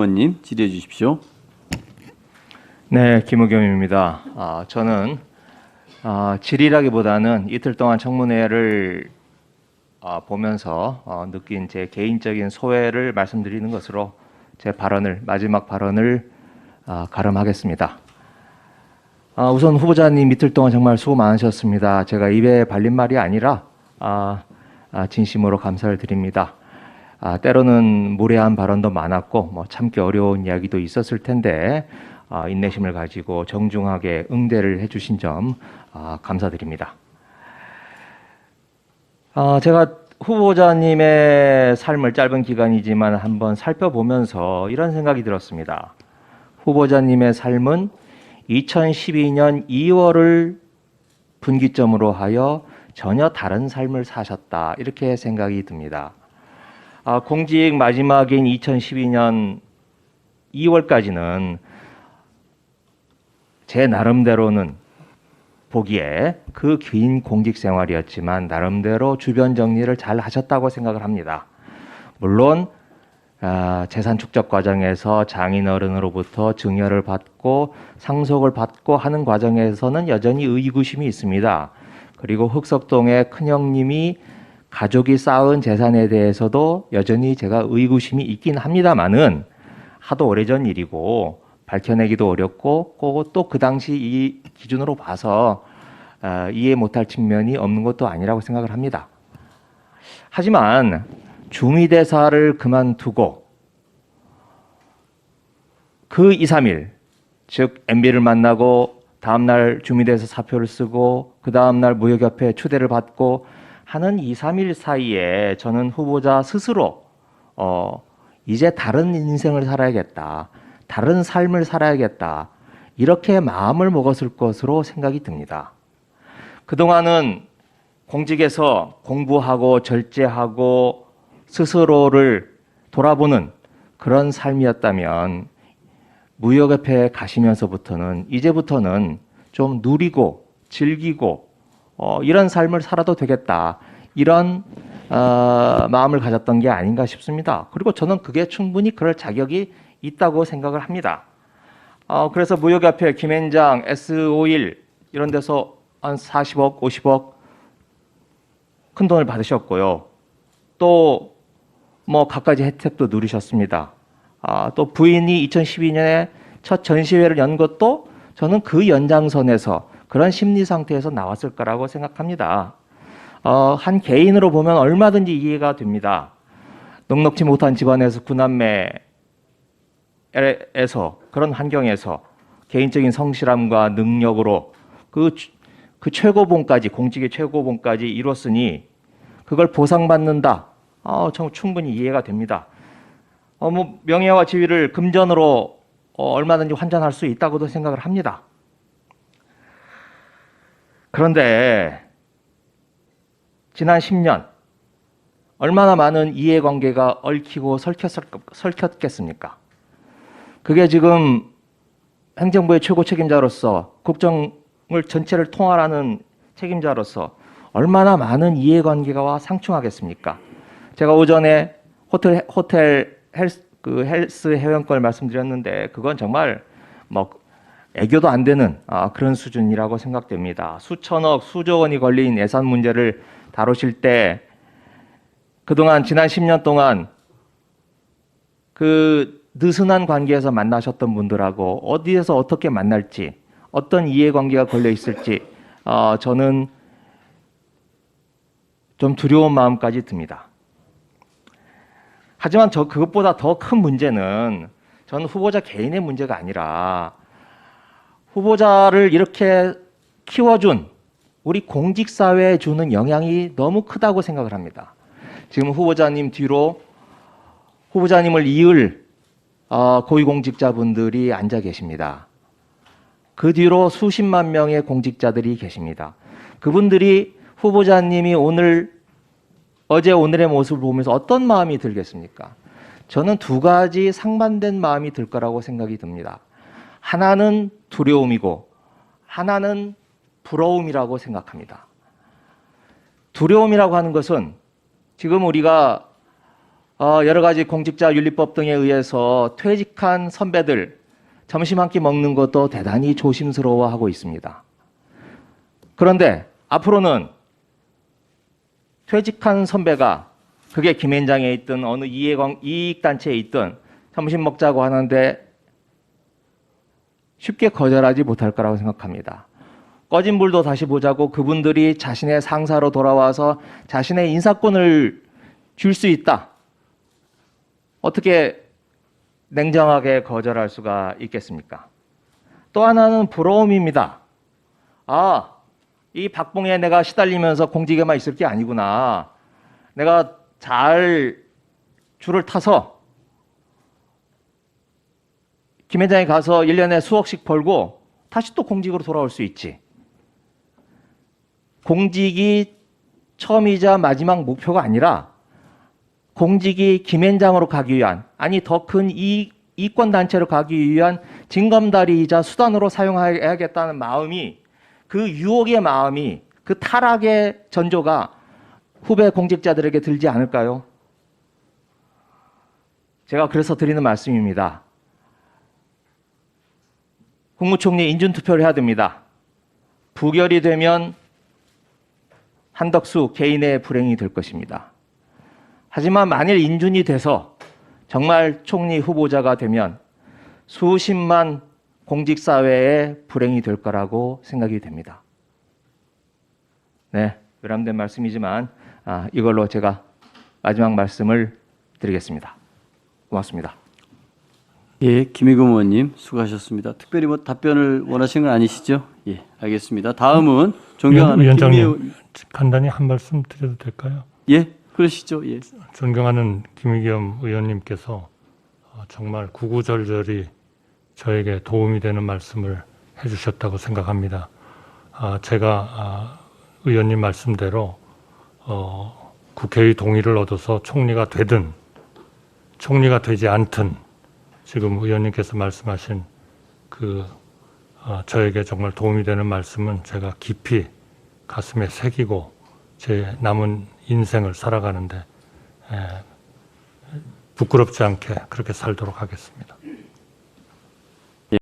의원님 질의해 주십시오. 네, 김의겸입니다. 저는 질의라기보다는 이틀 동안 청문회를 보면서 느낀 제 개인적인 소회를 말씀드리는 것으로 제 마지막 발언을 가름하겠습니다. 우선 후보자님 이틀 동안 정말 수고 많으셨습니다. 제가 입에 발린 말이 아니라 진심으로 감사를 드립니다. 때로는 무례한 발언도 많았고 참기 어려운 이야기도 있었을 텐데 인내심을 가지고 정중하게 응대를 해주신 점 감사드립니다. 제가 후보자님의 삶을 짧은 기간이지만 한번 살펴보면서 이런 생각이 들었습니다. 후보자님의 삶은 2012년 2월을 분기점으로 하여 전혀 다른 삶을 사셨다, 이렇게 생각이 듭니다. 공직 마지막인 2012년 2월까지는 제 나름대로는 보기에 그 긴 공직 생활이었지만 나름대로 주변 정리를 잘 하셨다고 생각을 합니다. 물론 재산 축적 과정에서 장인어른으로부터 증여를 받고 상속을 받고 하는 과정에서는 여전히 의구심이 있습니다. 그리고 흑석동의 큰형님이 가족이 쌓은 재산에 대해서도 여전히 제가 의구심이 있긴 합니다만은 하도 오래전 일이고 밝혀내기도 어렵고 또 그 당시 이 기준으로 봐서 이해 못할 측면이 없는 것도 아니라고 생각을 합니다. 하지만 주미대사를 그만두고 그 2, 3일, 즉 MB를 만나고 다음날 주미대사 사표를 쓰고 그 다음날 무역협회 초대를 받고 하는 2, 3일 사이에 저는 후보자 스스로 이제 다른 인생을 살아야겠다, 다른 삶을 살아야겠다, 이렇게 마음을 먹었을 것으로 생각이 듭니다. 그동안은 공직에서 공부하고 절제하고 스스로를 돌아보는 그런 삶이었다면 무역협회에 가시면서부터는 이제부터는 좀 누리고 즐기고 이런 삶을 살아도 되겠다, 이런 마음을 가졌던 게 아닌가 싶습니다. 그리고 저는 그게 충분히 그럴 자격이 있다고 생각을 합니다. 그래서 무역협회, 김앤장, S51 이런 데서 한 40억, 50억 큰 돈을 받으셨고요. 또 갖가지 혜택도 누리셨습니다. 또 부인이 2012년에 첫 전시회를 연 것도 저는 그 연장선에서 그런 심리 상태에서 나왔을 거라고 생각합니다. 한 개인으로 보면 얼마든지 이해가 됩니다. 넉넉지 못한 집안에서 구남매에서 그런 환경에서 개인적인 성실함과 능력으로 그 최고봉까지, 공직의 최고봉까지 이뤘으니 그걸 보상받는다. 저 충분히 이해가 됩니다. 명예와 지위를 금전으로 얼마든지 환전할 수 있다고도 생각을 합니다. 그런데 지난 10년 얼마나 많은 이해관계가 얽히고 설켰겠습니까? 그게 지금 행정부의 최고 책임자로서 국정을 전체를 통할하는 책임자로서 얼마나 많은 이해관계가 상충하겠습니까? 제가 오전에 호텔 헬스 회원권 말씀드렸는데 그건 정말 애교도 안 되는 그런 수준이라고 생각됩니다. 수천억, 수조 원이 걸린 예산 문제를 다루실 때 그동안 지난 10년 동안 그 느슨한 관계에서 만나셨던 분들하고 어디에서 어떻게 만날지, 어떤 이해관계가 걸려 있을지 저는 좀 두려운 마음까지 듭니다. 하지만 그것보다 더 큰 문제는 저는 후보자 개인의 문제가 아니라 후보자를 이렇게 키워준 우리 공직사회에 주는 영향이 너무 크다고 생각을 합니다. 지금 후보자님 뒤로 후보자님을 이을 고위공직자분들이 앉아 계십니다. 그 뒤로 수십만 명의 공직자들이 계십니다. 그분들이 후보자님이 어제 오늘의 모습을 보면서 어떤 마음이 들겠습니까? 저는 두 가지 상반된 마음이 들 거라고 생각이 듭니다. 하나는 두려움이고 하나는 부러움이라고 생각합니다. 두려움이라고 하는 것은 지금 우리가 여러 가지 공직자윤리법 등에 의해서 퇴직한 선배들 점심 한 끼 먹는 것도 대단히 조심스러워하고 있습니다. 그런데 앞으로는 퇴직한 선배가 그게 김앤장에 있든 어느 이익단체에 있든 점심 먹자고 하는데 쉽게 거절하지 못할 거라고 생각합니다. 꺼진 불도 다시 보자고 그분들이 자신의 상사로 돌아와서 자신의 인사권을 줄 수 있다. 어떻게 냉정하게 거절할 수가 있겠습니까? 또 하나는 부러움입니다. 아, 이 박봉에 내가 시달리면서 공직에만 있을 게 아니구나. 내가 잘 줄을 타서 김앤장에 가서 1년에 수억씩 벌고 다시 또 공직으로 돌아올 수 있지. 공직이 처음이자 마지막 목표가 아니라 공직이 김앤장으로 가기 위한, 아니 더 큰 이권단체로 가기 위한 징검다리이자 수단으로 사용해야겠다는 마음이, 그 유혹의 마음이, 그 타락의 전조가 후배 공직자들에게 들지 않을까요? 제가 그래서 드리는 말씀입니다. 국무총리 인준투표를 해야 됩니다. 부결이 되면 한덕수 개인의 불행이 될 것입니다. 하지만 만일 인준이 돼서 정말 총리 후보자가 되면 수십만 공직사회의 불행이 될 거라고 생각이 됩니다. 네, 외람된 말씀이지만 이걸로 제가 마지막 말씀을 드리겠습니다. 고맙습니다. 예, 김의겸 의원님 수고하셨습니다. 특별히 뭐 답변을 원하시는 건 아니시죠? 예, 알겠습니다. 다음은 존경하는 위원장님, 간단히 한 말씀 드려도 될까요? 예, 그러시죠. 예. 존경하는 김의겸 의원님께서 정말 구구절절히 저에게 도움이 되는 말씀을 해주셨다고 생각합니다. 제가 의원님 말씀대로 국회의 동의를 얻어서 총리가 되든 총리가 되지 않든 지금 의원님께서 말씀하신 저에게 정말 도움이 되는 말씀은 제가 깊이 가슴에 새기고 제 남은 인생을 살아가는데 부끄럽지 않게 그렇게 살도록 하겠습니다.